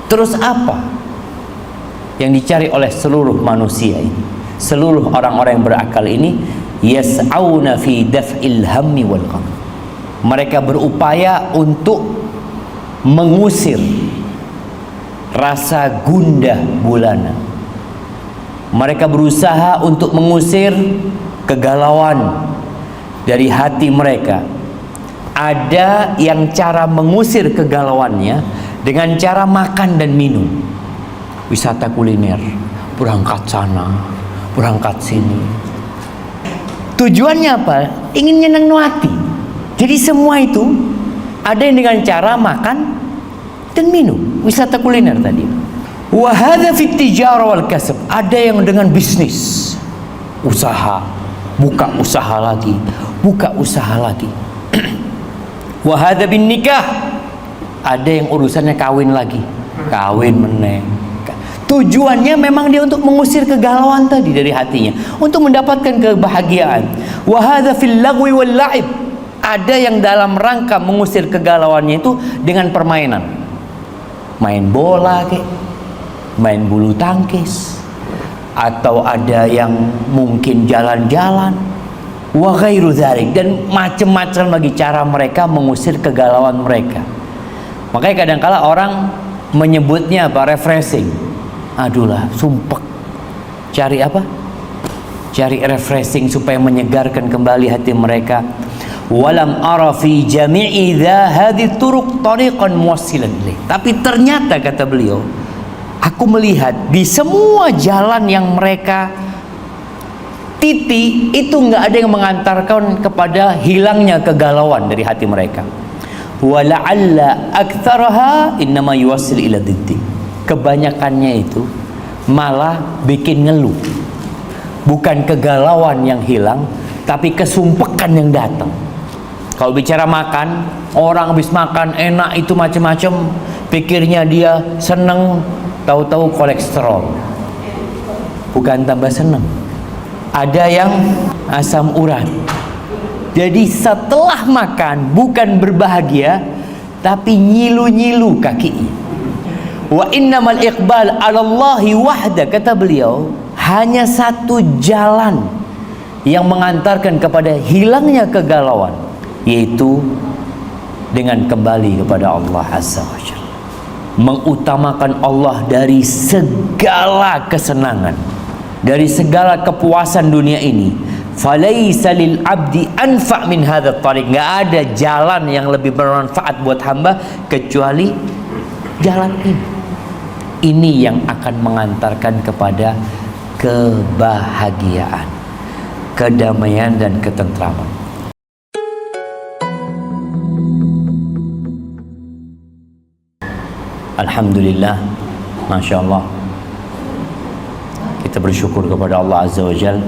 Terus apa yang dicari oleh seluruh manusia ini, seluruh orang-orang yang berakal ini? Yas'auna fi daf'il hammi wal gham. Mereka berupaya untuk mengusir rasa gundah gulana. Mereka berusaha untuk mengusir kegalauan dari hati mereka. Ada yang cara mengusir kegalauannya dengan cara makan dan minum. Wisata kuliner, berangkat sana, berangkat sini. Tujuannya apa? Ingin nyenang hati. Jadi semua itu ada yang dengan cara makan dan minum. Wisata kuliner tadi. Wa hadza fit tijara wal kasb. Ada yang dengan bisnis, usaha, buka usaha lagi, buka usaha lagi. Wa hadza bin nikah. Ada yang urusannya kawin lagi, kawin meneng. Tujuannya memang dia untuk mengusir kegalauan tadi dari hatinya, untuk mendapatkan kebahagiaan. Wa hadza fil lagwi wal la'ib. Ada yang dalam rangka mengusir kegalauannya itu dengan permainan. Main bola kek, main bulu tangkis, atau ada yang mungkin jalan-jalan, wa ghairu dzalik, dan macam-macam lagi cara mereka mengusir kegalauan mereka. Makanya kadang-kala orang menyebutnya apa? Refreshing. Adulah, sumpek. Cari apa? Cari refreshing supaya menyegarkan kembali hati mereka. Walam ara fi jami'i hadhihi turuq tariqan muwassilan ilaih. Tapi ternyata kata beliau, aku melihat di semua jalan yang mereka titi itu nggak ada yang mengantarkan kepada hilangnya kegalauan dari hati mereka. Wala'alla aktsaraha innama yuwassil ila diddi. Kebanyakannya itu malah bikin ngeluh. Bukan kegalauan yang hilang, tapi kesumpekan yang datang. Kalau bicara makan, orang habis makan enak itu macam-macam, pikirnya dia seneng, tahu-tahu kolesterol. Bukan tambah seneng. Ada yang asam urat. Jadi setelah makan bukan berbahagia, tapi nyilu-nyilu kakinya. Wa innamal iqbal 'ala Allahi wahda, kata beliau, hanya satu jalan yang mengantarkan kepada hilangnya kegalauan, yaitu dengan kembali kepada Allah Azza wa Jalla. Mengutamakan Allah dari segala kesenangan, dari segala kepuasan dunia ini. Falaisa lil abdi anfa' min hadzal tariq. Enggak ada jalan yang lebih bermanfaat buat hamba kecuali jalan ini. Ini yang akan mengantarkan kepada kebahagiaan, kedamaian dan ketentraman. Alhamdulillah, Masya Allah, kita bersyukur kepada Allah Azza wa Jal.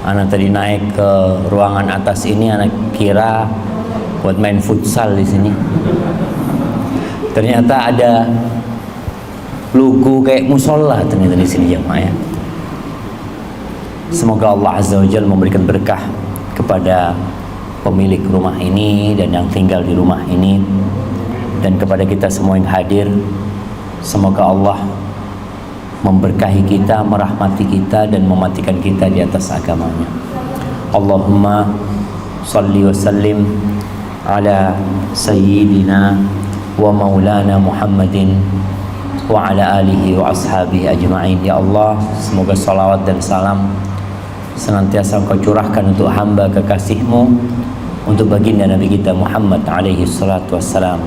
Anak tadi naik ke ruangan atas ini, anak kira buat main futsal di sini. Ternyata ada logo kayak musola ternyata di sini jemaah ya. Semoga Allah Azza wa Jalla memberikan berkah kepada pemilik rumah ini dan yang tinggal di rumah ini, dan kepada kita semua yang hadir. Semoga Allah memberkahi kita, merahmati kita, dan mematikan kita di atas agamanya. Allahumma salli wa sallim ala sayyidina wa maulana Muhammadin wa ala alihi wa ashabihi ajma'in. Ya Allah, semoga salawat dan salam senantiasa Engkau curahkan untuk hamba kekasih-Mu, untuk baginda Nabi kita Muhammad alaihi salatu wassalam,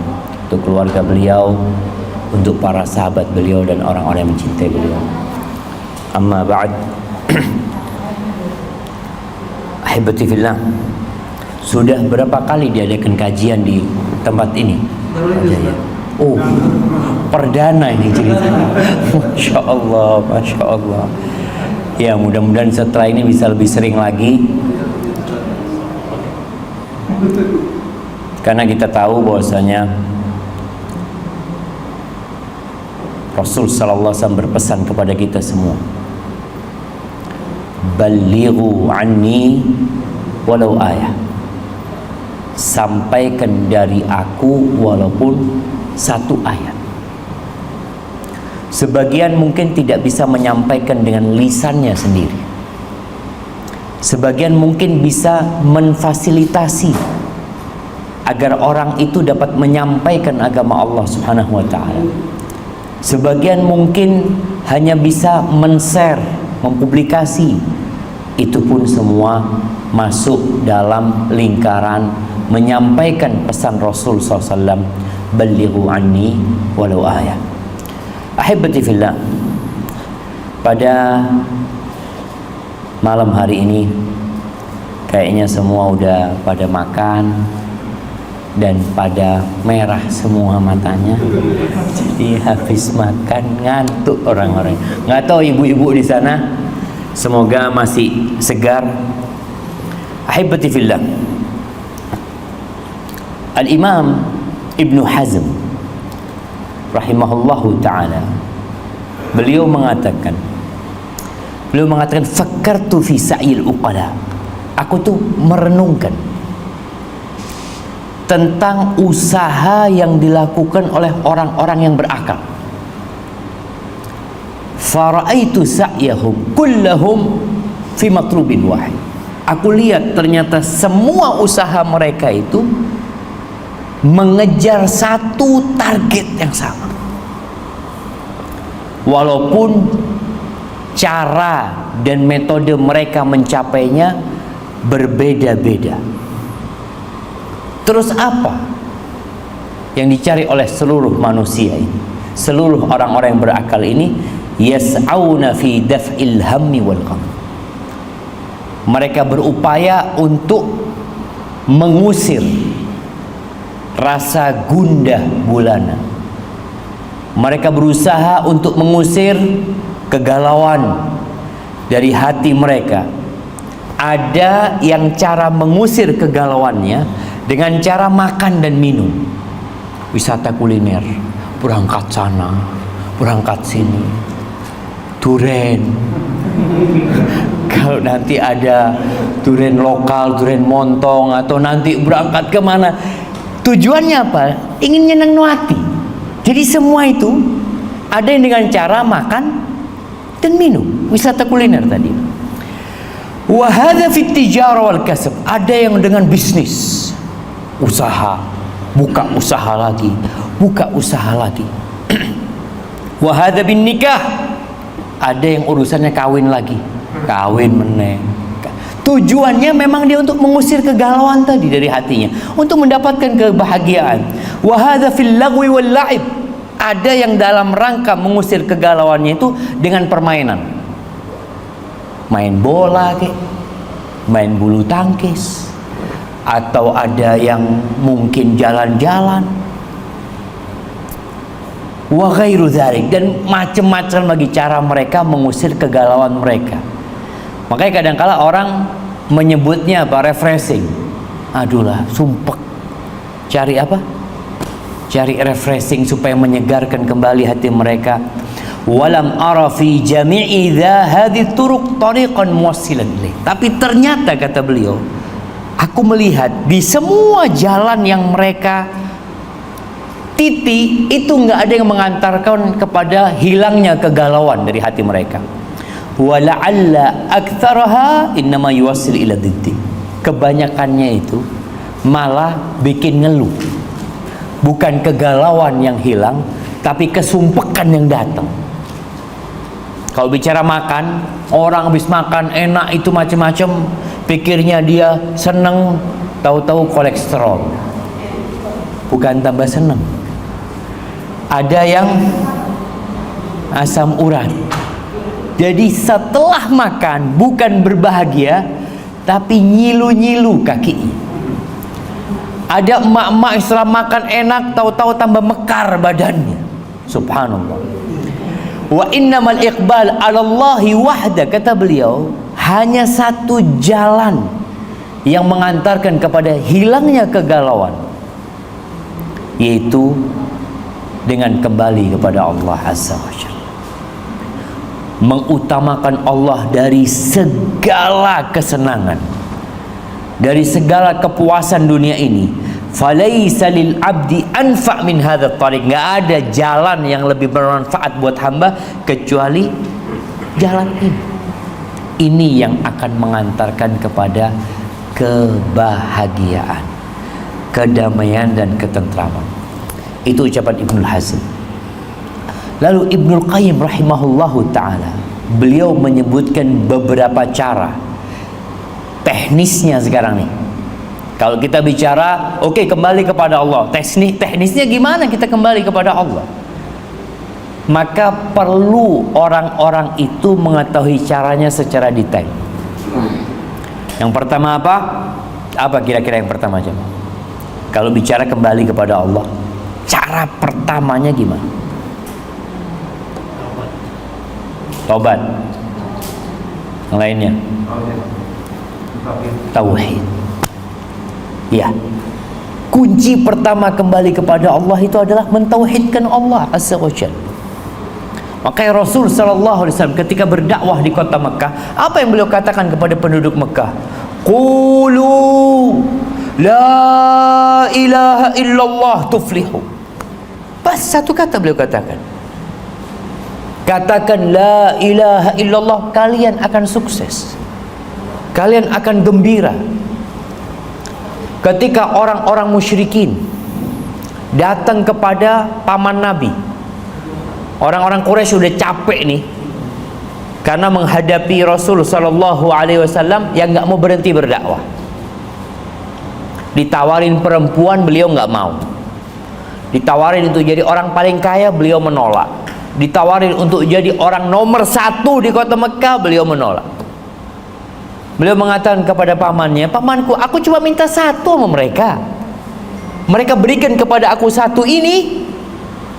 untuk keluarga beliau, untuk para sahabat beliau dan orang-orang yang mencintai beliau. Amma ba'd. Ahibati fillah, sudah berapa kali diadakan kajian di tempat ini? Oh, perdana ini ceritanya. Masya Allah, Masya Allah. Ya, mudah-mudahan setelah ini bisa lebih sering lagi, karena kita tahu bahwasanya Rasul sallallahu alaihi wasallam berpesan kepada kita semua, balighu anni walau ayah, sampaikan dari aku walaupun satu ayat. Sebagian mungkin tidak bisa menyampaikan dengan lisannya sendiri. Sebagian mungkin bisa memfasilitasi agar orang itu dapat menyampaikan agama Allah Subhanahu wa taala. Sebagian mungkin hanya bisa men-share, mempublikasi. Itu pun semua masuk dalam lingkaran menyampaikan pesan Rasul SAW, "Ballighu anni walau ayah." Ahibati fillah, pada malam hari ini kayaknya semua udah pada makan dan pada merah semua matanya. Jadi habis makan ngantuk orang-orang. Nggak tahu ibu-ibu di sana, semoga masih segar. Ahibati fillah, Al-Imam Ibnu Hazm rahimahullahu ta'ala, beliau mengatakan fakartu fi sa'il uqala, aku tuh merenungkan tentang usaha yang dilakukan oleh orang-orang yang berakal. Fara'aitu sa'yahum kullahum fi matlubin wahid. Aku lihat ternyata semua usaha mereka itu mengejar satu target yang sama, walaupun cara dan metode mereka mencapainya berbeda-beda. Terus apa yang dicari oleh seluruh manusia ini, seluruh orang-orang yang berakal ini? Yas'auna fi daf'il hammi wal gham. Mereka berupaya untuk mengusir rasa gundah gulana. Mereka berusaha untuk mengusir kegalauan dari hati mereka. Ada yang cara mengusir kegalauannya dengan cara makan dan minum. Wisata kuliner, berangkat sana, berangkat sini, duren. Kalau nanti ada duren lokal, duren montong, atau nanti berangkat kemana, tujuannya apa? Ingin nyenang hati. Jadi semua itu ada yang dengan cara makan dan minum, wisata kuliner tadi. Wa hadza fit tijara wal kasb, ada yang dengan bisnis, usaha, buka usaha lagi, buka usaha lagi. Wa hadza bin nikah, ada yang urusannya kawin lagi, kawin meneng. Tujuannya memang dia untuk mengusir kegalauan tadi dari hatinya, untuk mendapatkan kebahagiaan. Wa hadza fil lagwi wal la'ib, ada yang dalam rangka mengusir kegalauannya itu dengan permainan, main bola kek, main bulu tangkis, atau ada yang mungkin jalan-jalan, wa ghairu dzalik, dan macam-macam lagi cara mereka mengusir kegalauan mereka. Makanya kadang-kala orang menyebutnya apa? Refreshing. Aduh lah, sumpek. Cari apa? Cari refreshing supaya menyegarkan kembali hati mereka. Walam ara fi jami'i hadhihi turuq tariqan muwassilan ilaih. Tapi ternyata kata beliau, aku melihat di semua jalan yang mereka titi itu nggak ada yang mengantarkan kepada hilangnya kegalauan dari hati mereka. Wala'alla aktsaraha innama yuwassil ila diddi. Kebanyakannya itu malah bikin ngeluh. Bukan kegalauan yang hilang, tapi kesumpekan yang datang. Kalau bicara makan, orang habis makan enak itu macam-macam, pikirnya dia seneng, tahu-tahu kolesterol. Bukan tambah seneng. Ada yang asam urat. Jadi setelah makan bukan berbahagia, tapi nyilu-nyilu kaki. Ada emak-emak setelah makan enak, tahu-tahu tambah mekar badannya. Subhanallah. Wa innamal iqbal 'ala Allahi wahda, kata beliau, hanya satu jalan yang mengantarkan kepada hilangnya kegalauan, yaitu dengan kembali kepada Allah Azza wa Jalla. Mengutamakan Allah dari segala kesenangan, dari segala kepuasan dunia ini. Falaisa lil abdi anfa' min hadzal tariq. Nggak ada jalan yang lebih bermanfaat buat hamba kecuali jalan ini. Ini yang akan mengantarkan kepada kebahagiaan, kedamaian dan ketentraman. Itu ucapan Ibnul Hazm. Lalu Ibnul Qayyim rahimahullahu ta'ala, beliau menyebutkan beberapa cara teknisnya sekarang nih. Kalau kita bicara, oke, kembali kepada Allah. Teknisnya gimana kita kembali kepada Allah? Maka perlu orang-orang itu mengetahui caranya secara detail. Yang pertama apa? Apa kira-kira yang pertama aja? Kalau bicara kembali kepada Allah, cara pertamanya gimana? Taubat. Yang lainnya? Tauhid. Ya. Kunci pertama kembali kepada Allah itu adalah mentauhidkan Allah Azza wa Jalla. Makanya Rasul sallallahu alaihi wasallam ketika berdakwah di kota Mekah, apa yang beliau katakan kepada penduduk Mekah? Qulu la ilaha illallah tuflihu. Pas satu kata beliau katakan. Katakan la ilaha illallah, kalian akan sukses. Kalian akan gembira. Ketika orang-orang musyrikin datang kepada paman Nabi, orang-orang Quraisy sudah capek nih karena menghadapi Rasul sallallahu alaihi wasallam yang nggak mau berhenti berdakwah. Ditawarin perempuan, beliau nggak mau. Ditawarin untuk jadi orang paling kaya, beliau menolak. Ditawarin untuk jadi orang nomor 1 di kota Mekah, beliau menolak. Beliau mengatakan kepada pamannya, pamanku, aku cuma minta 1 sama mereka. Mereka berikan kepada aku 1 ini,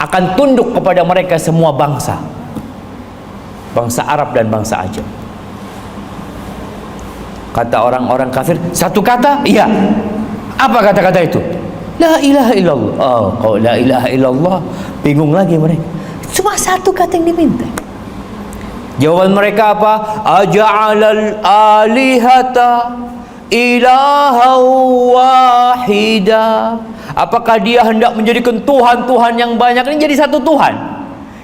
akan tunduk kepada mereka semua bangsa, bangsa Arab dan bangsa Ajam. Kata orang-orang kafir, 1 kata? Iya. Apa kata-kata itu? La ilaha illallah. Oh, kalau la ilaha illallah, bingung lagi mereka. Cuma 1 kata yang diminta. Jawaban mereka apa? Aja'alal alihata ilaha wahida. Apakah dia hendak menjadikan Tuhan-Tuhan yang banyak ini jadi 1 Tuhan?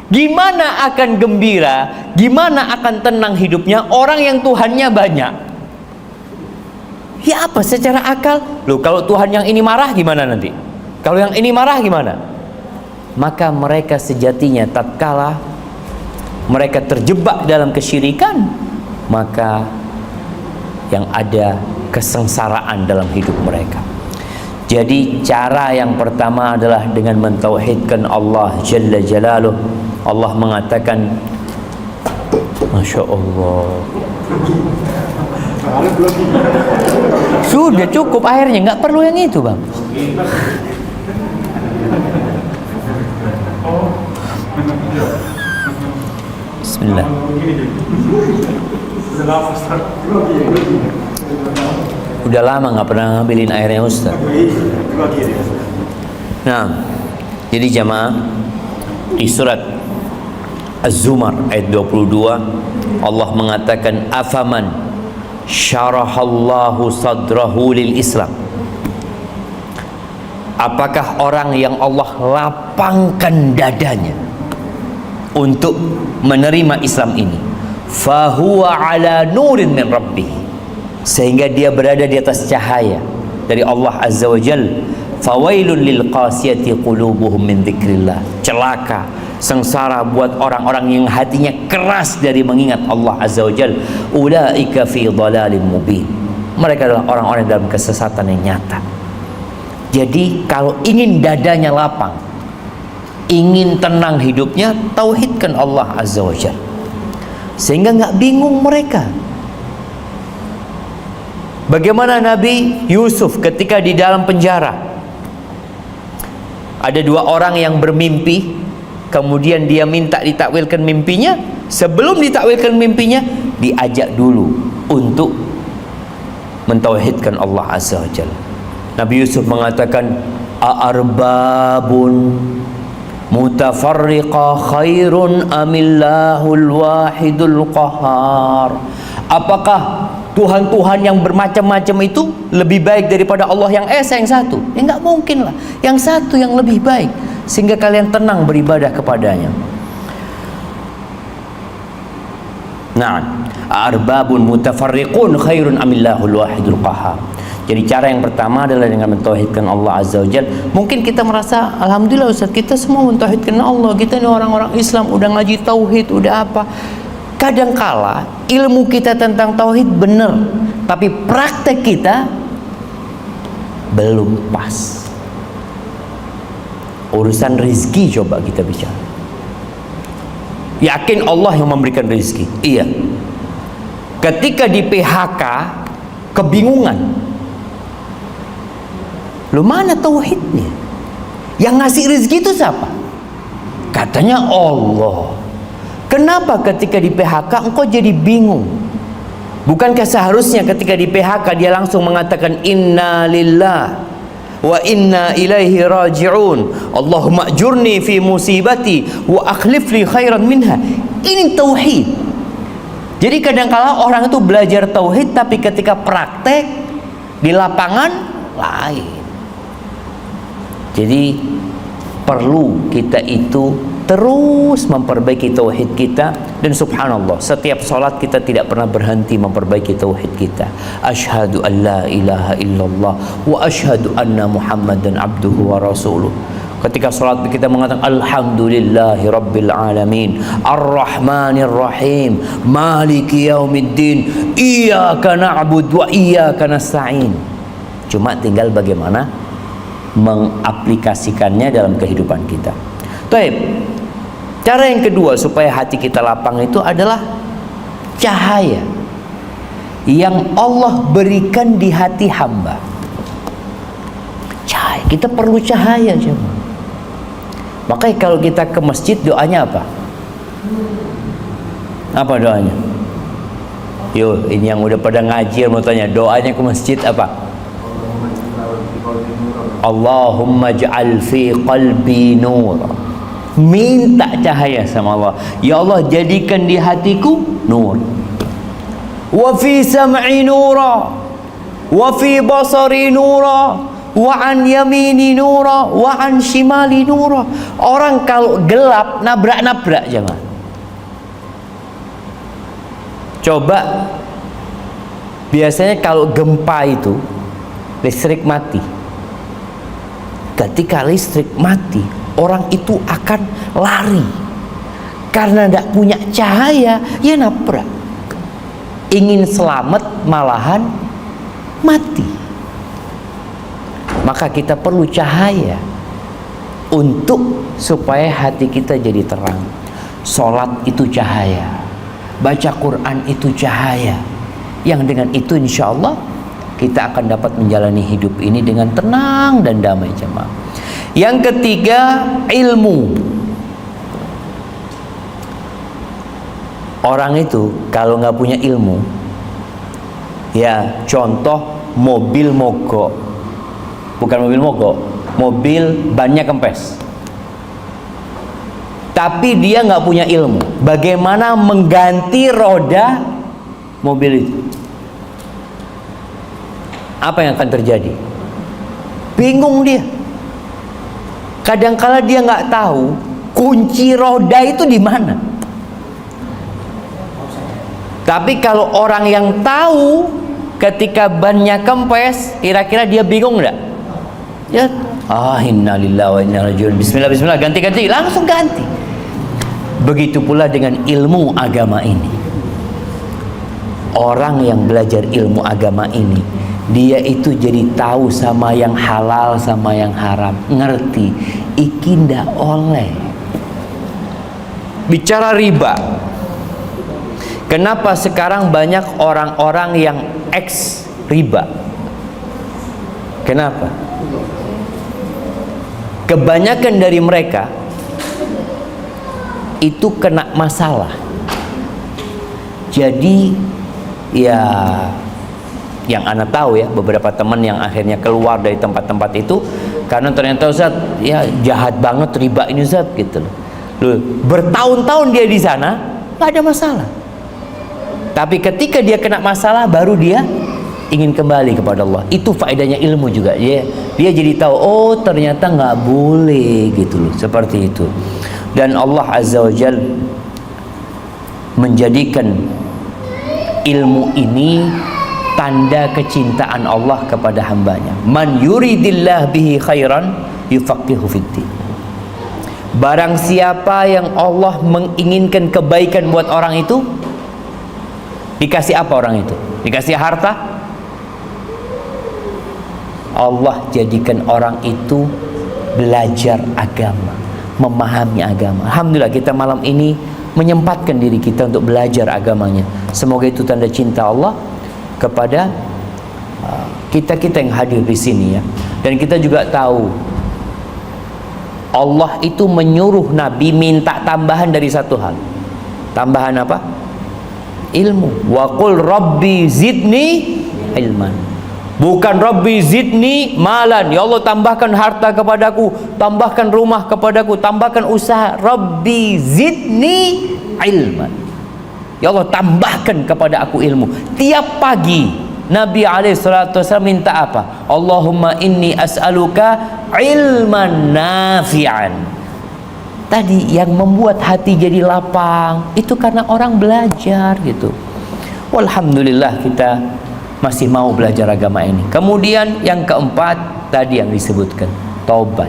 Gimana akan gembira? Gimana akan tenang hidupnya orang yang Tuhannya banyak? Ya apa secara akal? Loh, kalau Tuhan yang ini marah gimana nanti? Kalau yang ini marah gimana? Maka mereka sejatinya tatkala mereka terjebak dalam kesyirikan, maka yang ada kesengsaraan dalam hidup mereka. Jadi cara yang pertama adalah dengan mentauhidkan Allah Jalla Jalaluh. Allah mengatakan, Masya Allah, sudah cukup airnya, nggak perlu yang itu, Bang. Bismillah. Udah lama nggak pernah ngambilin airnya Ustaz. Nah, jadi jamaah, di surat Az-Zumar ayat 22 Allah mengatakan, afaman syarahallahu sadrahu lil Islam. Apakah orang yang Allah lapangkan dadanya untuk menerima Islam ini, fahuwa ala nurin min rabbih, sehingga dia berada di atas cahaya dari Allah Azza wa Jalla. Fawailun lil qasiyati qulubuhum min dzikrillah. Celaka, sengsara buat orang-orang yang hatinya keras dari mengingat Allah Azza wa Jalla. Ulaika fi dhalalin mubin. Mereka adalah orang-orang dalam kesesatan yang nyata. Jadi kalau ingin dadanya lapang, ingin tenang hidupnya, tauhidkan Allah Azza wa Jalla, sehingga nggak bingung mereka. Bagaimana Nabi Yusuf ketika di dalam penjara, ada 2 orang yang bermimpi, kemudian dia minta ditakwilkan mimpinya. Sebelum ditakwilkan mimpinya, diajak dulu untuk mentauhidkan Allah Azza wa Jalla. Nabi Yusuf mengatakan, a'arbabun mutafarriqa khairun amillahul wahidul qahar. Apakah Tuhan-Tuhan yang bermacam-macam itu lebih baik daripada Allah yang esa yang satu? Ya nggak mungkin lah. Yang satu yang lebih baik, sehingga kalian tenang beribadah kepadanya. Nah, arbabun mutafarriqun khairun amillahul wahidul qahhar. Jadi cara yang pertama adalah dengan mentauhidkan Allah Azza wa Jalla. Mungkin kita merasa, alhamdulillah Ustaz, kita semua mentauhidkan Allah. Kita ini orang-orang Islam, udah ngaji tauhid, udah apa. Kadangkala ilmu kita tentang tauhid benar, tapi praktek kita belum pas. Urusan rezeki coba kita bicara. Yakin Allah yang memberikan rezeki? Iya. Ketika di PHK, kebingungan. Lu mana tauhidnya? Yang ngasih rezeki itu siapa? Katanya Allah. Kenapa ketika di PHK engkau jadi bingung? Bukankah seharusnya ketika di PHK dia langsung mengatakan inna lillah wa inna ilaihi raji'un, Allahumma ajurni fi musibati wa akhlif li khairan minha. Ini tauhid. Jadi kadang-kala orang itu belajar tauhid, tapi ketika praktek di lapangan lain. Jadi perlu kita itu terus memperbaiki tauhid kita. Dan subhanallah, setiap salat kita tidak pernah berhenti memperbaiki tauhid kita. Asyhadu an la ilaha illallah wa asyhadu anna Muhammadan abduhu wa rasuluh. Ketika salat kita mengatakan alhamdulillahi rabbil alamin arrahmanir rahim maliki yaumiddin iyyaka na'budu wa iyyaka nasta'in. Cuma tinggal bagaimana mengaplikasikannya dalam kehidupan kita. Baik. Cara yang kedua supaya hati kita lapang itu adalah cahaya yang Allah berikan di hati hamba. Cahaya, kita perlu cahaya coba. Makanya kalau kita ke masjid doanya apa? Apa doanya? Yo, ini yang udah pada ngaji mau tanya, doanya ke masjid apa? Allahumma ja'al fi qalbi nur. Minta cahaya sama Allah. Ya Allah, jadikan di hatiku nur. Wa fi sam'i nura, wa fi basari nura, wa an yamini nura, wa an shimali nura. Orang kalau gelap nabrak-nabrak jangan. Coba biasanya kalau gempa itu listrik mati. Ketika listrik mati, orang itu akan lari karena tidak punya cahaya, ya nabrak. Ingin selamat malahan mati. Maka kita perlu cahaya untuk supaya hati kita jadi terang. Salat itu cahaya, baca Quran itu cahaya, yang dengan itu insya Allah kita akan dapat menjalani hidup ini dengan tenang dan damai jemaah. Yang ketiga, ilmu. Orang itu kalau nggak punya ilmu, ya contoh mobil mogok, bukan mobil mogok, mobil bannya kempes. Tapi dia nggak punya ilmu, bagaimana mengganti roda mobil itu? Apa yang akan terjadi? Bingung dia. Kadangkala dia nggak tahu kunci roda itu di mana. Tapi kalau orang yang tahu ketika bannya kempes, kira-kira dia bingung nggak? Ya, innalillahi wa inna ilaihi raji'un. Bismillah, bismillah, ganti-ganti, langsung ganti. Begitu pula dengan ilmu agama ini. Orang yang belajar ilmu agama ini, dia itu jadi tahu sama yang halal sama yang haram, ngerti. Iki ndak oleh bicara riba. Kenapa sekarang banyak orang-orang yang ex riba? Kenapa? Kebanyakan dari mereka itu kena masalah. Jadi ya, yang ana tahu ya, beberapa teman yang akhirnya keluar dari tempat-tempat itu karena ternyata Ustaz, ya jahat banget riba ini Ustaz gitu loh. Bertahun-tahun dia di sana nggak ada masalah. Tapi ketika dia kena masalah, baru dia ingin kembali kepada Allah. Itu faedahnya ilmu juga. Dia jadi tahu, oh ternyata nggak boleh gitu loh, seperti itu. Dan Allah Azza wa Jal menjadikan ilmu ini tanda kecintaan Allah kepada hambanya. Man yuridillah bihi khairan yufaqihu fiddin. Barang siapa yang Allah menginginkan kebaikan buat orang itu, dikasih apa orang itu? Dikasih harta? Allah jadikan orang itu belajar agama, memahami agama. Alhamdulillah kita malam ini menyempatkan diri kita untuk belajar agamanya. Semoga itu tanda cinta Allah kepada kita-kita yang hadir di sini ya. Dan kita juga tahu Allah itu menyuruh Nabi minta tambahan dari satu hal. Tambahan apa? Ilmu. Wa qul rabbi zidni ilman. Bukan rabbi zidni malan. Ya Allah tambahkan harta kepadaku, tambahkan rumah kepadaku, tambahkan usaha. Rabbi zidni ilman. Ya Allah tambahkan kepada aku ilmu. Tiap pagi Nabi SAW minta apa? Allahumma inni as'aluka ilman nafi'an. Tadi yang membuat hati jadi lapang itu karena orang belajar gitu. Walhamdulillah kita masih mau belajar agama ini. Kemudian yang keempat tadi yang disebutkan, taubat.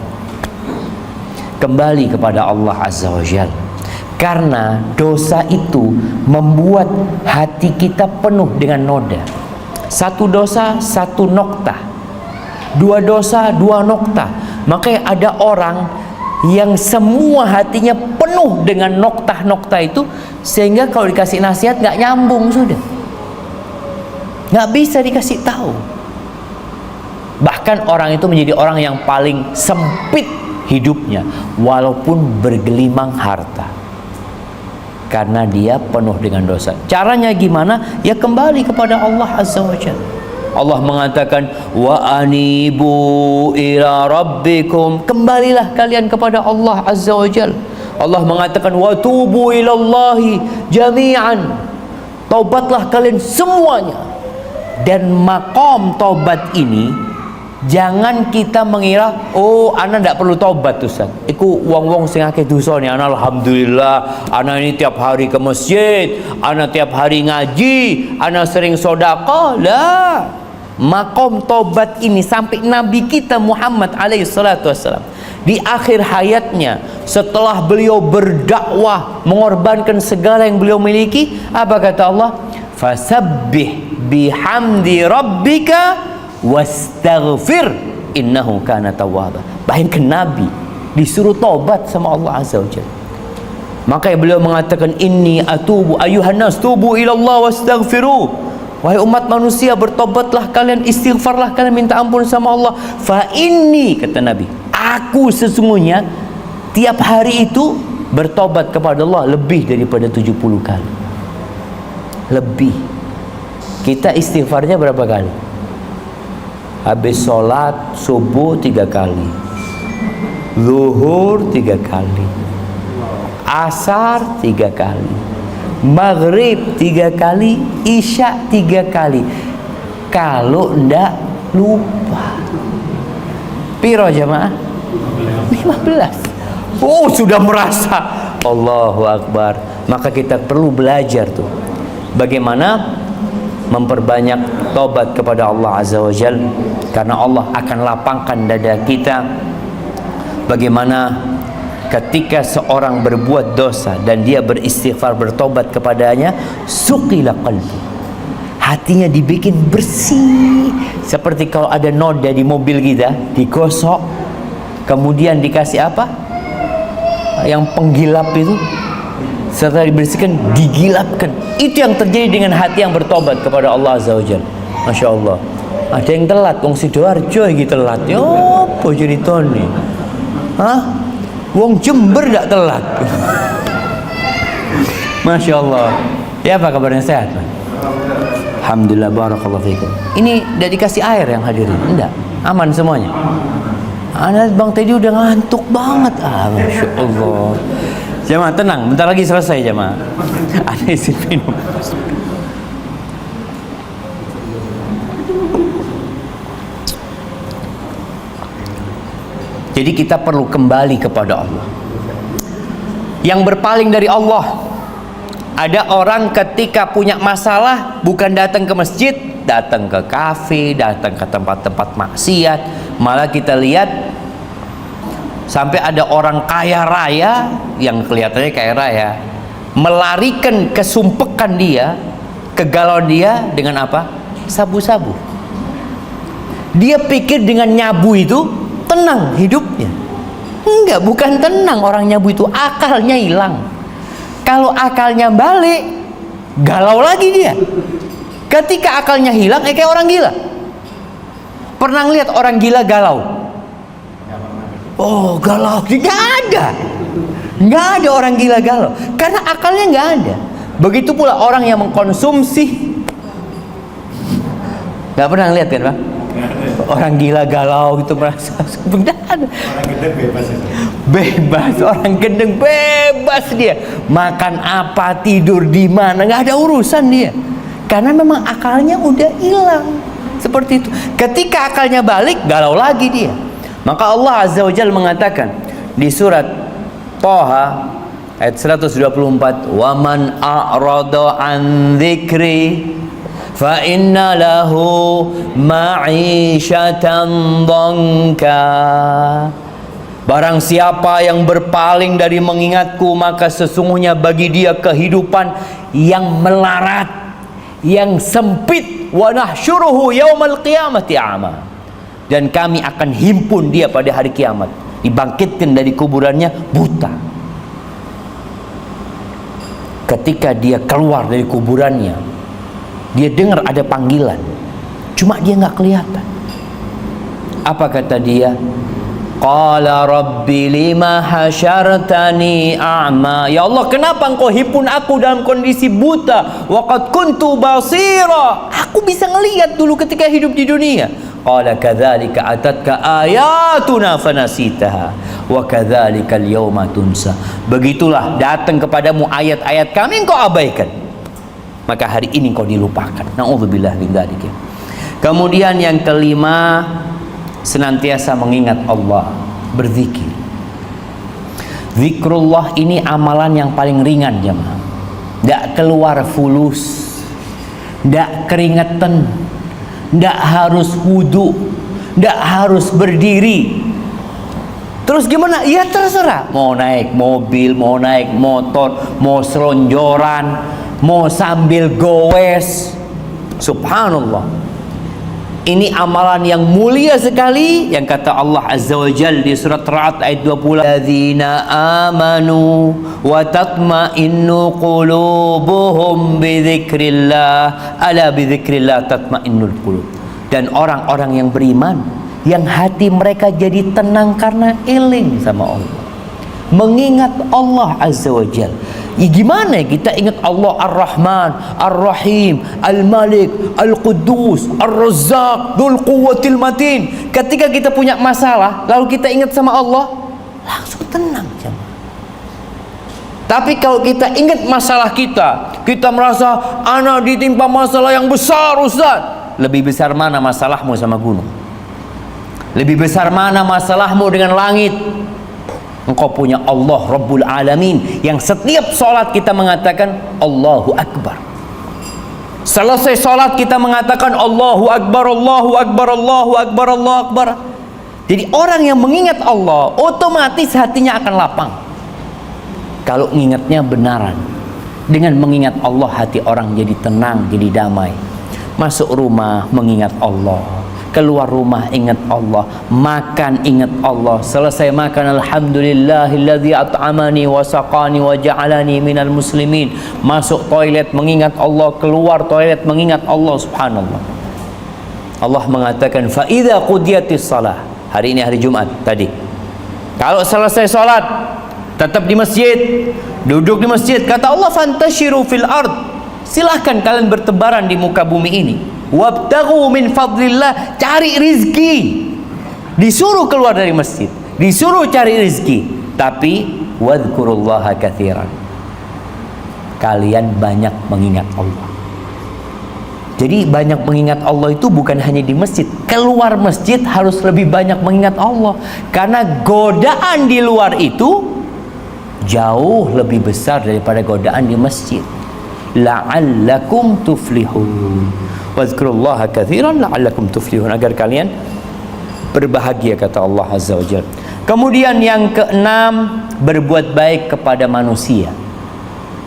Kembali kepada Allah Azza wa Jalla. Karena dosa itu membuat hati kita penuh dengan noda. Satu dosa, satu nokta. Dua dosa, dua nokta. Makanya ada orang yang semua hatinya penuh dengan nokta-nokta itu, sehingga kalau dikasih nasihat nggak nyambung sudah. Nggak bisa dikasih tahu. Bahkan orang itu menjadi orang yang paling sempit hidupnya, walaupun bergelimang harta. Karena dia penuh dengan dosa. Caranya gimana? Ya kembali kepada Allah Azza wa Jalla. Allah mengatakan wa anibu ila rabbikum. Kembalilah kalian kepada Allah Azza wa Jalla. Allah mengatakan wa tubu ilallahi jami'an. Taubatlah kalian semuanya. Dan maqam taubat ini jangan kita mengira, oh ana ndak perlu tobat Ustaz. Iku wong-wong sing akeh dosa ni, ana alhamdulillah, ana ini tiap hari ke masjid, ana tiap hari ngaji, ana sering sedekah. Lah, makom tobat ini sampai Nabi kita Muhammad alaihi salatu wassalam di akhir hayatnya, setelah beliau berdakwah mengorbankan segala yang beliau miliki, apa kata Allah? Fasabbih bihamdi rabbika wastaghfir innahu kana tawwaba. Bayangkan Nabi disuruh tobat sama Allah Azza wa Jalla. Makanya beliau mengatakan inni atubu ayuhan nas tubu ila Allah wastaghfiru. Wahai umat manusia, bertobatlah kalian, istighfarlah kalian, minta ampun sama Allah. Fa inni, kata Nabi, aku sesungguhnya tiap hari itu bertobat kepada Allah lebih daripada 70 kali. Lebih. Kita istighfarnya berapa kali? Habis sholat subuh 3 kali, zuhur 3 kali, asar 3 kali, maghrib 3 kali, isya 3 kali. Kalau ndak lupa, piro jamaah? 15. Oh, sudah merasa Allahu Akbar. Maka kita perlu belajar tuh bagaimana memperbanyak taubat kepada Allah Azza wa Jal, karena Allah akan lapangkan dada kita. Bagaimana ketika seorang berbuat dosa dan dia beristighfar, bertobat kepadanya, suqila qalbu, hatinya dibikin bersih. Seperti kalau ada noda di mobil kita, digosok, kemudian dikasih apa? Yang penggilap itu, setelah dibersihkan, digilapkan. Itu yang terjadi dengan hati yang bertobat kepada Allah Azza wa Jalla. Masya Allah. Ada yang telat, wong Sidoarjo iki telat. Ya apa ceritane? Hah? Wong Jember ndak telat. Masya Allah. Ya, apa kabarnya, sehat? Alhamdulillah, barakallahu fikum. Ini udah dikasih air yang hadirin? Enggak? Aman semuanya? Anak Bang Teddy udah ngantuk banget. Masya Allah. Jamaah tenang, bentar lagi selesai jamaah. Ada isi minum. Jadi kita perlu kembali kepada Allah. Yang berpaling dari Allah, ada orang ketika punya masalah bukan datang ke masjid, datang ke kafe, datang ke tempat-tempat maksiat. Malah kita lihat sampai ada orang kaya raya yang kelihatannya kaya raya melarikan kesumpekan dia, kegalauan dia dengan apa? Sabu-sabu. Dia pikir dengan nyabu itu tenang hidupnya. Enggak, bukan tenang orang nyabu itu, akalnya hilang. Kalau akalnya balik, galau lagi dia. Ketika akalnya hilang, kayak orang gila. Pernah lihat orang gila galau? Oh, galau, nggak ada. Nggak ada orang gila galau, karena akalnya nggak ada. Begitu pula orang yang mengkonsumsi. Nggak pernah lihat kan, Pak? Orang gila galau gitu merasa benar. Orang gendeng bebas itu. Bebas, orang gendeng bebas dia. Makan apa, tidur di mana, nggak ada urusan dia. Karena memang akalnya udah hilang. Seperti itu. Ketika akalnya balik, galau lagi dia. Maka Allah Azza wa Jalla mengatakan di surat Thaha ayat 124, "Wa man a'rada an dzikri fa inna lahu ma'isyatan dhanka." Barang siapa yang berpaling dari mengingatku, maka sesungguhnya bagi dia kehidupan yang melarat, yang sempit. Wa nahsyuruhu yaumal qiyamati a'ma. Dan kami akan himpun dia pada hari kiamat, dibangkitkan dari kuburannya buta. Ketika dia keluar dari kuburannya, dia dengar ada panggilan, cuma dia nggak kelihatan. Apa kata dia? Qala rabbi lima hasyartani a'ma. Ya Allah, kenapa engkau himpun aku dalam kondisi buta? Wa qad kuntu basira. Aku bisa ngelihat dulu ketika hidup di dunia. Qala kadzalika atatka ayatuna fanasitaha wa kadzalika al-yauma tunsa. Begitulah datang kepadamu ayat-ayat kami, engkau abaikan, maka hari ini engkau dilupakan. Nauzubillah min dzalik. Kemudian yang kelima, senantiasa mengingat Allah, berzikir. Zikrullah ini amalan yang paling ringan, jemaah. Tidak keluar fulus, tidak keringetan, tidak harus wudu, tidak harus berdiri. Terus gimana? Ya terserah. Mau naik mobil, mau naik motor, mau selonjoran, mau sambil goes. Subhanallah. Ini amalan yang mulia sekali yang kata Allah Azza wa Jalla di surat Ra'd ayat 20, "Alladzina amanu wa tatma'innu qulubuhum bi dzikrillah, ala bi dzikrillah tatma'innul qulub." Dan orang-orang yang beriman yang hati mereka jadi tenang karena eling sama Allah, mengingat Allah Azza wa Jalla. Ya gimana kita ingat Allah Ar-Rahman, Ar-Rahim, Al-Malik, Al-Quddus, Ar-Razzaq, Dzul Quwwatil Matin. Ketika kita punya masalah lalu kita ingat sama Allah, langsung tenang. Tapi kalau kita ingat masalah kita merasa ana ditimpa masalah yang besar, Ustaz. Lebih besar mana masalahmu sama gunung? Lebih besar mana masalahmu dengan langit? Engkau punya Allah Rabbul Alamin yang setiap sholat kita mengatakan Allahu Akbar. Selesai sholat kita mengatakan Allahu Akbar, Allahu Akbar, Allahu Akbar, Allahu Akbar. Jadi orang yang mengingat Allah otomatis hatinya akan lapang. Kalau ingatnya benaran, dengan mengingat Allah hati orang jadi tenang, jadi damai. Masuk rumah mengingat Allah, keluar rumah ingat Allah, makan ingat Allah, selesai makan alhamdulillahilladzi at'amani wa saqani wa ja'alani minal muslimin. Masuk toilet mengingat Allah, keluar toilet mengingat Allah. Subhanallah. Allah mengatakan fa idza qudiyatis shalah. Hari ini hari Jumat tadi. Kalau selesai salat tetap di masjid, duduk di masjid, kata Allah fantashiru fil ard. Silahkan kalian bertebaran di muka bumi ini. Wabtaghu min fadlillah, cari rizki. Disuruh keluar dari masjid, disuruh cari rizki, tapi Jadi banyak mengingat Allah itu bukan hanya di masjid. Keluar masjid harus lebih banyak mengingat Allah. Karena godaan di luar itu jauh lebih besar daripada godaan di masjid. La'allakum tuflihun. Wazkurullaha katsiran la'allakum tuflihun. Agar kalian berbahagia, kata Allah Azza wa Jalla. Kemudian yang keenam, berbuat baik kepada manusia.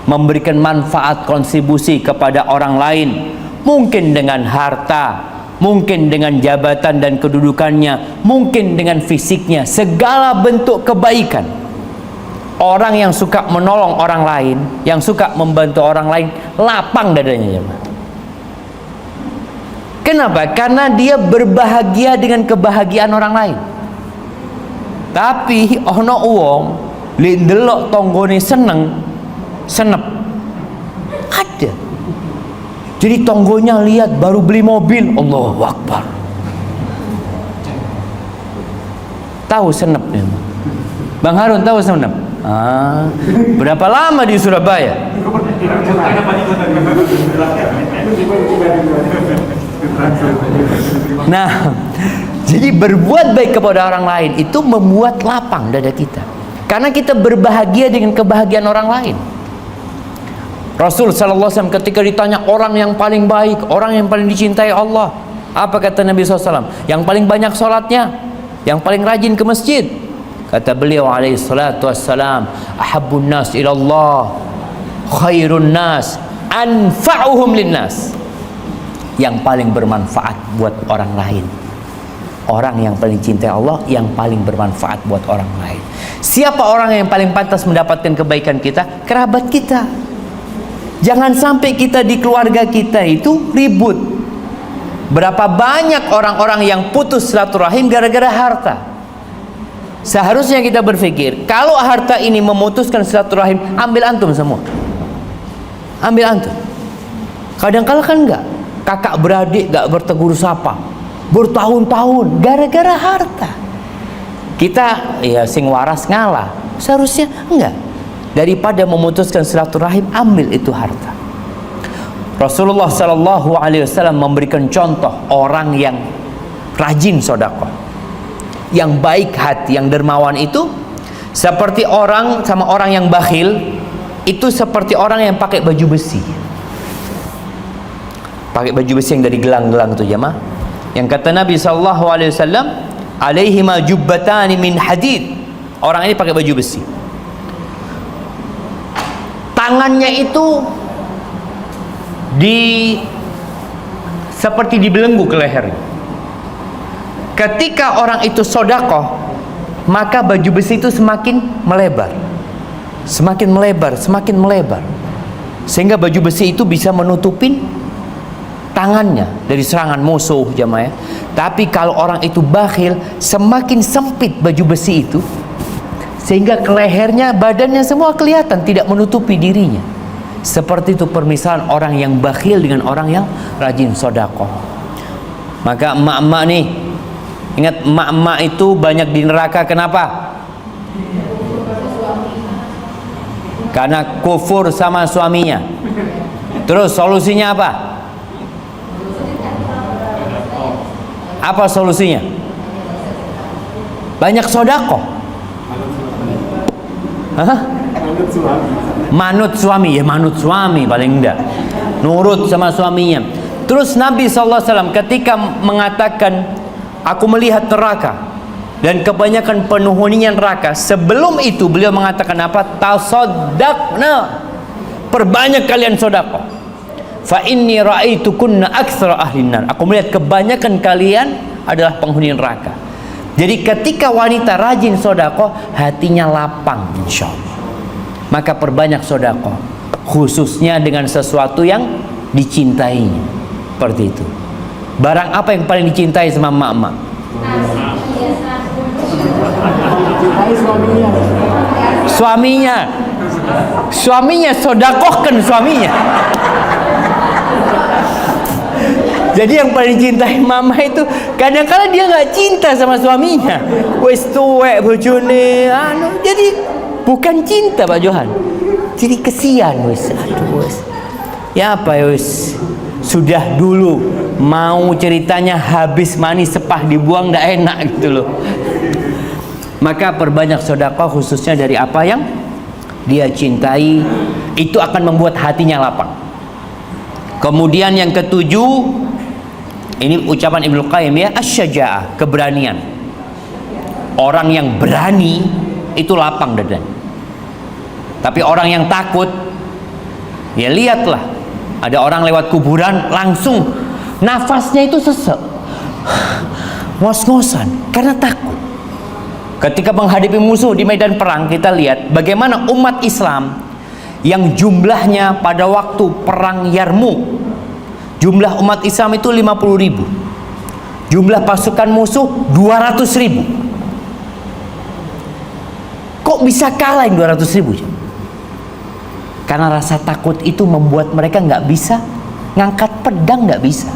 Memberikan manfaat, kontribusi kepada orang lain. Mungkin dengan harta, mungkin dengan jabatan dan kedudukannya, mungkin dengan fisiknya, segala bentuk kebaikan. Orang yang suka menolong orang lain, yang suka membantu orang lain, lapang dadanya, jemaah. Kenapa? Karena dia berbahagia dengan kebahagiaan orang lain. Tapi ono wong li ndelok tanggane senep. Ada. Jadi tonggonya lihat baru beli mobil, Allahu Akbar. Tahu senep ya? Bang Harun tahu senep? Berapa lama di Surabaya? Nah, jadi berbuat baik kepada orang lain itu membuat lapang dada kita. Karena kita berbahagia dengan kebahagiaan orang lain. Rasul sallallahu alaihi wasallam ketika ditanya orang yang paling baik, orang yang paling dicintai Allah, apa kata Nabi SAW? Yang paling banyak sholatnya, yang paling rajin ke masjid. Kata beliau alaihi salatu wassalam, ahabbun nas ilallah khairun nas anfa'uhum linnas. Yang paling bermanfaat buat orang lain. Orang yang paling cintai Allah, yang paling bermanfaat buat orang lain. Siapa orang yang paling pantas mendapatkan kebaikan kita? Kerabat kita. Jangan sampai kita di keluarga kita itu ribut. Berapa banyak orang-orang yang putus silaturahim gara-gara harta. Seharusnya kita berpikir, kalau harta ini memutuskan silaturahim, ambil antum semua. Ambil antum. Kadang-kala kan enggak. Kakak beradik enggak bertegur sapa bertahun-tahun gara-gara harta. Kita ya sing waras ngalah. Seharusnya enggak. Daripada memutuskan silaturahim, ambil itu harta. Rasulullah sallallahu alaihi wasallam memberikan contoh orang yang rajin sedekah, yang baik hati, yang dermawan itu seperti orang sama orang yang bakhil itu seperti orang yang pakai baju besi. Pakai baju besi yang dari gelang-gelang itu, jemaah. Yang kata Nabi sallallahu alaihi wasallam, "Alaihima jubbatani min hadid." Orang ini pakai baju besi. Tangannya itu seperti dibelenggu ke lehernya. Ketika orang itu sedekah, maka baju besi itu semakin melebar. Semakin melebar, semakin melebar. Sehingga baju besi itu bisa menutupin tangannya dari serangan musuh, jemaah. Tapi kalau orang itu bakhil, semakin sempit baju besi itu, sehingga ke lehernya, badannya semua kelihatan, tidak menutupi dirinya. Seperti itu permisalan orang yang bakhil dengan orang yang rajin sedekah. Maka emak-emak nih, ingat emak-emak itu banyak di neraka. Kenapa? Karena kufur sama suaminya. Terus solusinya apa? Apa solusinya? Banyak sedekah. Manut suami, ya manut suami paling enggak, nurut sama suaminya. Terus Nabi SAW ketika mengatakan, aku melihat neraka dan kebanyakan penghuninya neraka, sebelum itu beliau mengatakan apa? Tasaddaqna, perbanyak kalian sedekah. Fa inni ra'aitukunna aktsara ahlin nar. Aku melihat kebanyakan kalian adalah penghuni neraka. Jadi ketika wanita rajin sedekah, hatinya lapang insyaallah. Maka perbanyak sedekah, khususnya dengan sesuatu yang dicintainya. Seperti itu. Barang apa yang paling dicintai sama emak-emak? Suaminya. Suaminya, sedekahkan suaminya. Jadi yang paling cintai mama itu kadang-kadang dia nggak cinta sama suaminya. Wes tuwek bojone anu. Jadi bukan cinta Pak Johan. Jadi kesian wes. Aduh wes. Ya apa wes. sudah dulu mau ceritanya habis manis sepah dibuang nggak enak gitu loh. Maka perbanyak sedekah khususnya dari apa yang dia cintai, itu akan membuat hatinya lapang. Kemudian yang ketujuh, ini ucapan Ibnu Qayyim ya, asy-syaja'ah, keberanian. Orang yang berani itu lapang dadanya. Tapi orang yang takut, ya lihatlah, ada orang lewat kuburan langsung nafasnya itu sesek, ngos-ngosan karena takut. Ketika menghadapi musuh di medan perang, kita lihat bagaimana umat Islam yang jumlahnya pada waktu perang Yarmuk, jumlah umat Islam itu 50.000, jumlah pasukan musuh 200.000. Kok bisa kalah yang 200.000? Karena rasa takut itu membuat mereka nggak bisa ngangkat pedang, nggak bisa.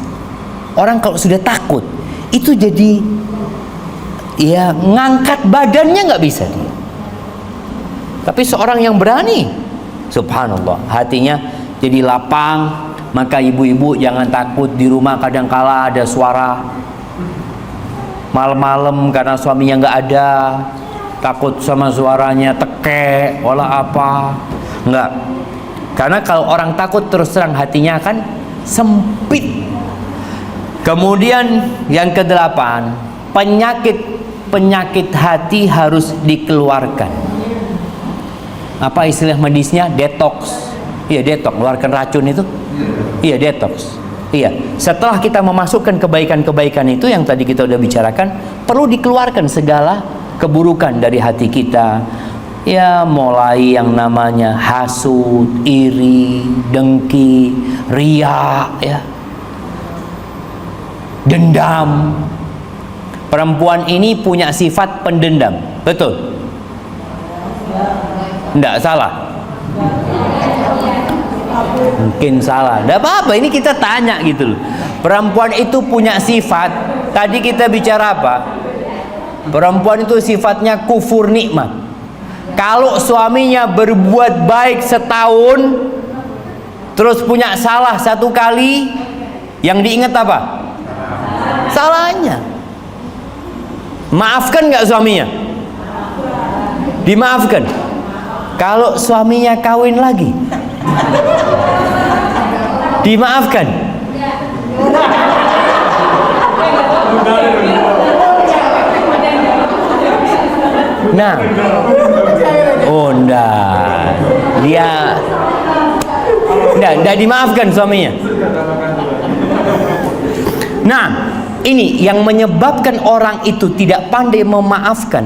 Orang kalau sudah takut itu jadi ya ngangkat badannya nggak bisa dia. Tapi seorang yang berani, subhanallah, hatinya jadi lapang. Maka ibu-ibu jangan takut di rumah, kadangkala ada suara malam-malam karena suaminya nggak ada, takut sama suaranya tekek, olah apa, nggak. Karena kalau orang takut terus terang hatinya akan sempit. Kemudian yang kedelapan, penyakit hati harus dikeluarkan. Apa istilah medisnya? Detox. Iya, detox, keluarkan racun itu. Iya, detox. Iya, setelah kita memasukkan kebaikan-kebaikan itu yang tadi kita udah bicarakan, perlu dikeluarkan segala keburukan dari hati kita. Ya, mulai yang namanya hasud, iri, dengki, riya, ya, dendam. Perempuan ini punya sifat pendendam, betul? Enggak salah? Mungkin salah, enggak apa-apa, ini kita tanya gitu loh. Perempuan itu punya sifat, tadi kita bicara apa? Perempuan itu sifatnya kufur nikmat. Kalau suaminya berbuat baik setahun, terus punya salah satu kali, yang diingat apa? Salahnya. Maafkan nggak suaminya? Dimaafkan. Kalau suaminya kawin lagi, dimaafkan. Nah, oh enggak, dia enggak dimaafkan suaminya. Nah, ini yang menyebabkan orang itu tidak pandai memaafkan,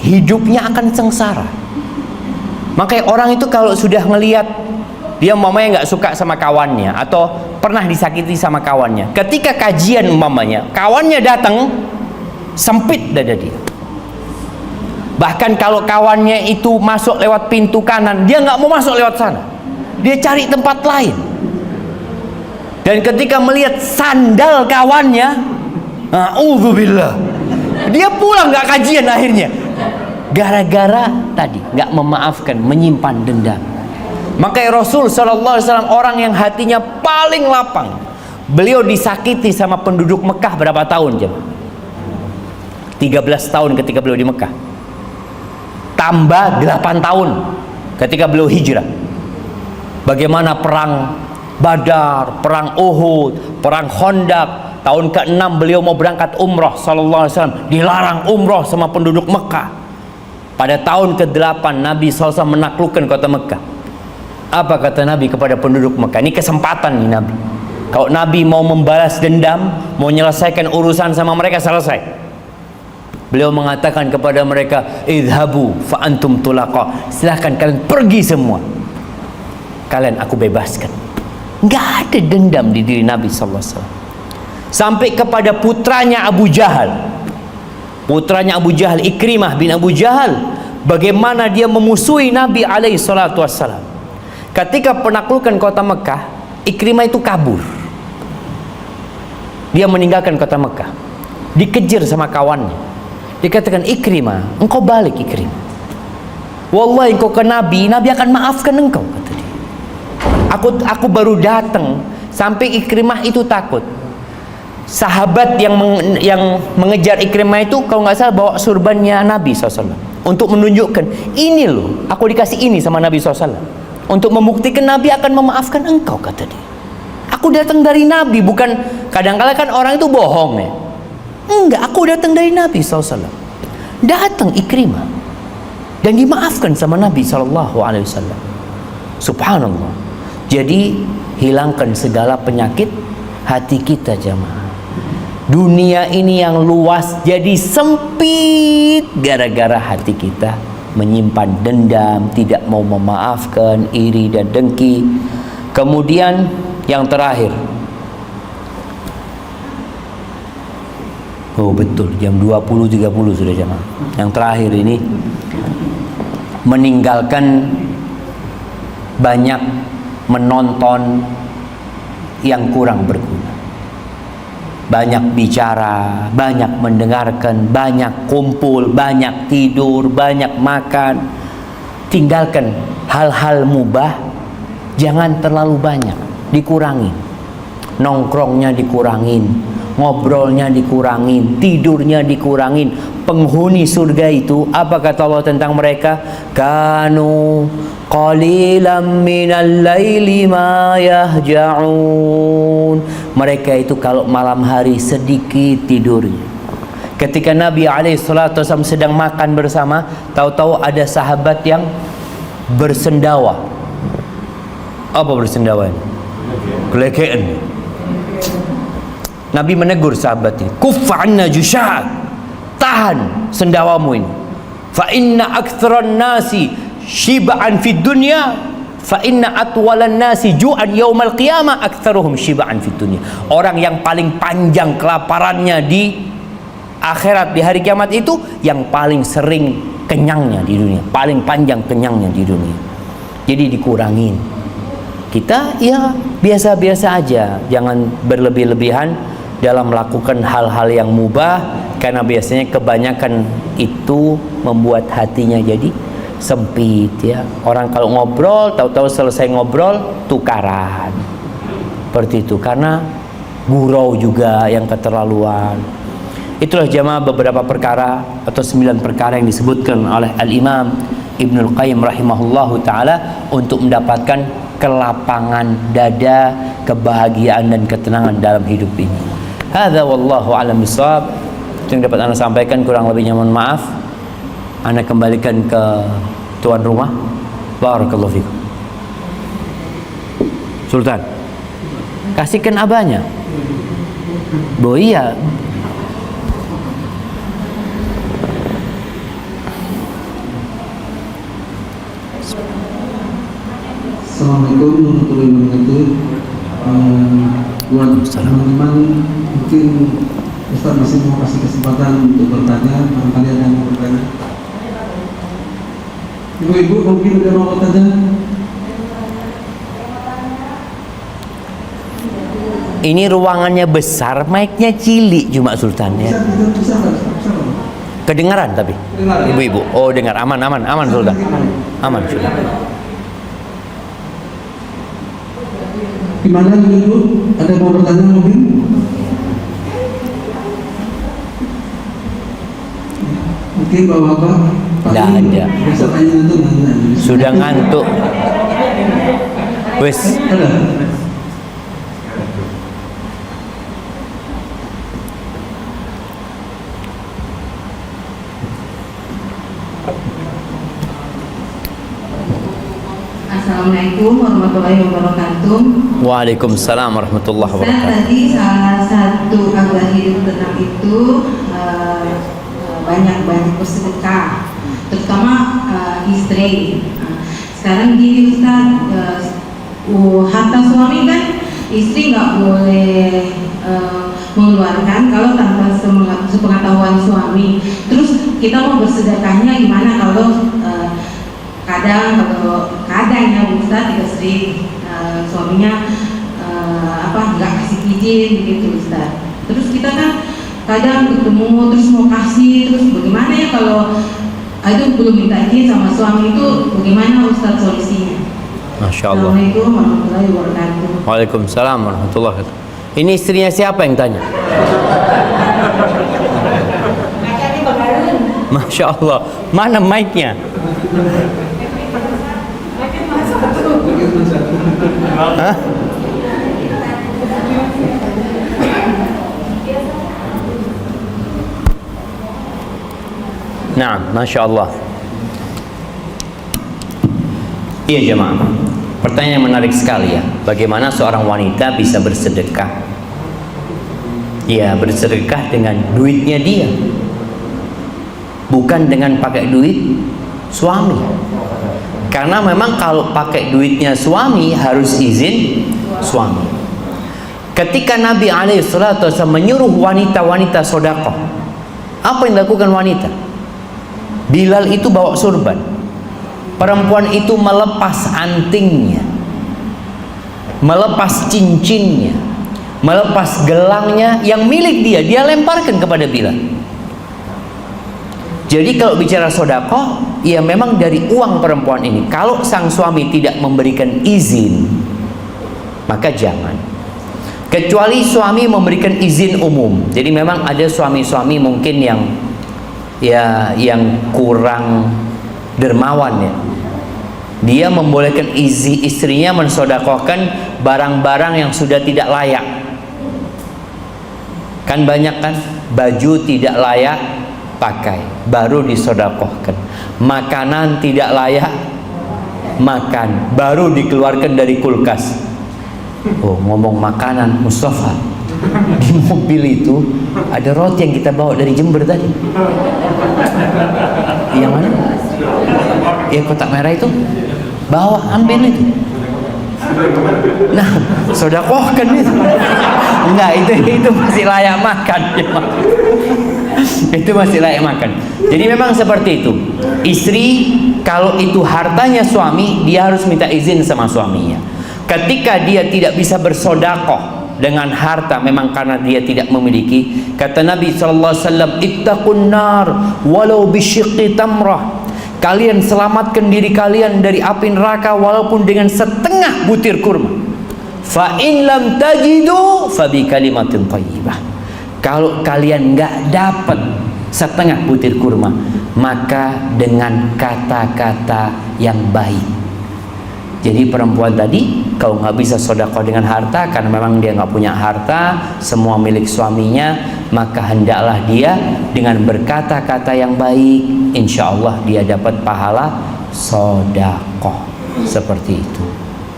hidupnya akan sengsara. Makanya orang itu kalau sudah ngelihat dia umpamanya nggak suka sama kawannya atau pernah disakiti sama kawannya, ketika kajian umpamanya kawannya datang, sempit dada dia. Bahkan kalau kawannya itu masuk lewat pintu kanan, dia nggak mau masuk lewat sana, dia cari tempat lain. Dan ketika melihat sandal kawannya, a'udzubillah, dia pulang nggak kajian akhirnya, gara-gara tadi nggak memaafkan, menyimpan dendam. Makanya Rasul SAW orang yang hatinya paling lapang. Beliau disakiti sama penduduk Mekah berapa tahun, jemaah? 13 tahun ketika beliau di Mekah, tambah 8 tahun ketika beliau hijrah. Bagaimana perang Badar, perang Uhud, perang Khandaq. Tahun ke-6 beliau mau berangkat umrah sallallahu alaihi wasallam, dilarang umrah sama penduduk Mekah. Pada tahun ke-8 Nabi SAW menaklukkan kota Mekah. Apa kata Nabi kepada penduduk Mekah? Ini kesempatan nih Nabi. Kalau Nabi mau membalas dendam, mau menyelesaikan urusan sama mereka, selesai. Beliau mengatakan kepada mereka, idhabu fa antum tulaqa, silahkan kalian pergi semua, kalian aku bebaskan. Nggak ada dendam di diri Nabi SAW. Sampai kepada putranya Abu Jahal, Ikrimah bin Abu Jahal, bagaimana dia memusuhi Nabi alaihi salatu wassalam. Ketika penaklukan kota Mekah, Ikrimah itu kabur, dia meninggalkan kota Mekah, dikejar sama kawannya. Dikatakan, Ikrimah, engkau balik Ikrimah, wallahi engkau ke Nabi, Nabi akan maafkan engkau, kata dia. Aku baru datang Sampai Ikrimah itu takut. Sahabat yang mengejar Ikrimah itu kalau nggak salah bawa surbannya Nabi SAW untuk menunjukkan, ini loh, aku dikasih ini sama Nabi SAW untuk membuktikan Nabi akan memaafkan engkau, kata dia. Aku datang dari Nabi, bukan kadang-kala kan orang itu bohong ya. Enggak, aku datang dari Nabi SAW. Datang Ikrimah dan dimaafkan sama Nabi SAW. Subhanallah. Jadi hilangkan segala penyakit hati kita, jamaah. Dunia ini yang luas jadi sempit gara-gara hati kita menyimpan dendam, tidak mau memaafkan, iri dan dengki. Kemudian yang terakhir, oh betul, jam 20.30 sudah, jamaah. Yang terakhir ini, meninggalkan banyak menonton yang kurang berguna. Banyak bicara, banyak mendengarkan, banyak kumpul, banyak tidur, banyak makan. Tinggalkan hal-hal mubah, jangan terlalu banyak, dikurangin. Nongkrongnya dikurangin, ngobrolnya dikurangin, tidurnya dikurangin. Penghuni surga itu, apa kata Allah tentang mereka? Kanu qalilan minal laili ma yahja'un. Mereka itu kalau malam hari sedikit tidurnya. Ketika Nabi SAW sedang makan bersama, tahu-tahu ada sahabat yang bersendawa. Apa bersendawa ini? Kelekean. Nabi menegur sahabat ini, kuffa anna jusha'ak, tahan sendawamu ini. Fa inna aktsaran nasi shib'an fid dunya, fa inna atwalan nasi ju'an yaumal qiyamah aktsaruhum shib'an fid dunya. Orang yang paling panjang kelaparannya di akhirat, di hari kiamat itu yang paling sering kenyangnya di dunia, paling panjang kenyangnya di dunia. Jadi dikurangin. Kita ya biasa-biasa aja, jangan berlebih-lebihan dalam melakukan hal-hal yang mubah, karena biasanya kebanyakan itu membuat hatinya jadi sempit ya. Orang kalau ngobrol, tahu-tahu selesai ngobrol tukaran. Seperti itu, karena gurau juga yang keterlaluan. Itulah jamaah beberapa perkara atau 9 perkara yang disebutkan oleh Al-Imam Ibnul Qayyim rahimahullahu ta'ala untuk mendapatkan kelapangan dada, kebahagiaan dan ketenangan dalam hidup ini. Hadza wallahu a'lam bishawab. Itu yang dapat Anda sampaikan, kurang lebihnya mohon maaf. Anda kembalikan ke tuan rumah. Barakallahu fikum. Sultan, kasihkan abahnya. Bo iya. Assalamualaikum warahmatullahi wabarakatuh. Buat teman-teman, mungkin Ustaz masih mau kasih kesempatan untuk bertanya. Barangkali ada yang mau bertanya. Ibu-ibu mungkin ada mau bertanya. Ini ruangannya besar, mic-nya cilik cuma Sultan ya. Bisa. Kedengaran tapi ibu-ibu. Oh dengar, aman Sultan. Aman Sultan. Gimana ibu? Ada yang mau bertanya mungkin? Mungkin bapak-bapak. Tidak ada. Sudah ngantuk. Wes. Assalamualaikum warahmatullahi wabarakatuh. Waalaikumsalam warahmatullahi Ustaz, wabarakatuh. tadi salah satu kabar hidup tenang itu banyak bersedekah, terutama istri. Sekarang gini Ustaz, harta suami kan istri nggak boleh mengeluarkan kalau tanpa sepengetahuan suami. Terus kita mau bersedekahnya gimana kalau kadang ya Ustaz tidak sering suaminya nggak kasih izin begitu Ustaz. Terus kita kan kadang ketemu terus mau kasih, terus bagaimana ya kalau itu belum minta izin sama suami, itu bagaimana Ustaz solusinya? Masya Allah. Assalamualaikum warahmatullahi wabarakatuh. Waalaikumsalam warahmatullahi wabarakatuh. Ini istrinya siapa yang tanya? Masya Allah. Mana mic-nya? Hah? Nah, Masya Allah. Iya jemaah, pertanyaan yang menarik sekali ya. Bagaimana seorang wanita bisa bersedekah? Ya, bersedekah dengan duitnya dia, bukan dengan pakai duit suami. Karena memang kalau pakai duitnya suami harus izin suami. Ketika Nabi SAW menyuruh wanita-wanita sedekah, apa yang dilakukan wanita? Bilal itu bawa surban. Perempuan itu melepas antingnya, melepas cincinnya, melepas gelangnya yang milik dia, dia lemparkan kepada Bilal. Jadi kalau bicara sedekah, ya memang dari uang perempuan ini. Kalau sang suami tidak memberikan izin, maka jangan. Kecuali suami memberikan izin umum. Jadi memang ada suami-suami mungkin yang kurang dermawan ya. Dia membolehkan istrinya mensedekahkan barang-barang yang sudah tidak layak. Kan banyak kan baju tidak layak pakai baru disedekahkan. Makanan tidak layak makan baru dikeluarkan dari kulkas. Oh, ngomong makanan, Mustafa, di mobil itu ada roti yang kita bawa dari Jember tadi. Yang mana? Ya kotak merah itu. Bawa, ambil itu. Nah, sedekahkan itu. Enggak, itu masih layak makan. Itu masih layak makan. Jadi memang seperti itu. Istri kalau itu hartanya suami, dia harus minta izin sama suaminya. Ketika dia tidak bisa bersedekah dengan harta memang karena dia tidak memiliki, kata Nabi SAW, ittaqun nar walau bisyiqqi tamrah. Kalian selamatkan diri kalian dari api neraka walaupun dengan setengah butir kurma. Fa in lam tajidu fa bi kalimatin thayyibah. Kalau kalian enggak dapat setengah butir kurma, maka dengan kata-kata yang baik. Jadi perempuan tadi kalau nggak bisa sedekah dengan harta karena memang dia nggak punya harta, semua milik suaminya, maka hendaklah dia dengan berkata-kata yang baik, insya Allah dia dapat pahala sedekah seperti itu.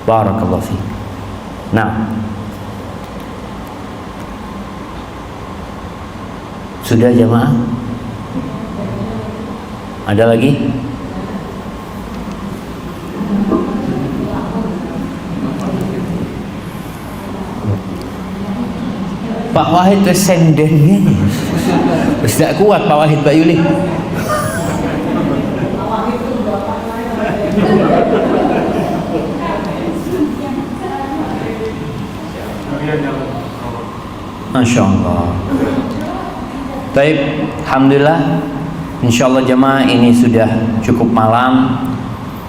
Barakallahu fiik. Nah, sudah jemaah? Ada lagi? Pak Wahid itu sendennya tidak kuat Pak Wahid Pak Yuli. Masya Allah. Baik, alhamdulillah. Insya Allah jemaah ini sudah cukup malam.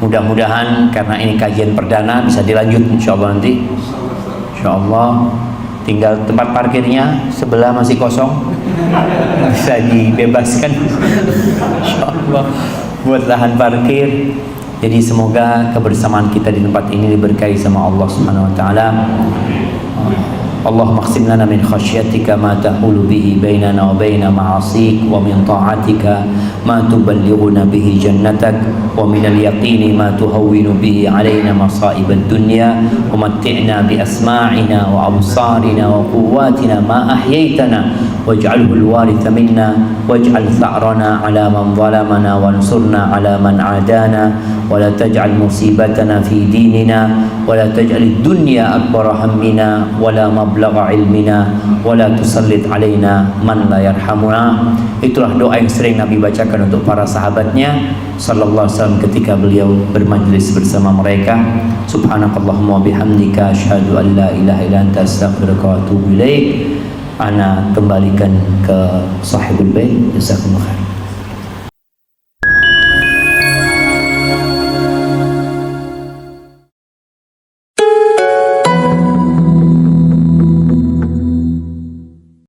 Mudah-mudahan karena ini kajian perdana bisa dilanjut insya Allah nanti. Insya Allah. Tinggal tempat parkirnya sebelah masih kosong, bisa dibebaskan insyaallah buat lahan parkir. Jadi semoga kebersamaan kita di tempat ini diberkahi sama Allah Subhanahu wa taala. Allahumma qsim lana min khasyatika ma tahulu bihi bainana wa baina ma'asik, wa min ta'atika ma tuballighuna bihi jannatak, wa min al-yaqini ma tuhawwinu bihi alaina masa'ib ad-dunya, wa matti'na bi asma'ina wa absarina wa quwwatina ma ahyaytana waj'alhu al-waritha minna waj'al tha'rana ala man zalamana wansurna ala man 'adana wa la taj'al musibatana fi dinina wa la taj'al ad-dunya akbara hammina wa la mablagha ilmina wa la tusallit alaina man la yarhamuna. Itulah doa yang sering Nabi bacakan untuk para sahabatnya sallallahu alaihi wasallam ketika beliau bermajlis bersama mereka. Subhanakallahumma bihamdika asyhadu an la ilaha illa anta astaghfiruka wa atubu ilaik. Ana kembalikan ke sahibul bait. Jazakumullah khair.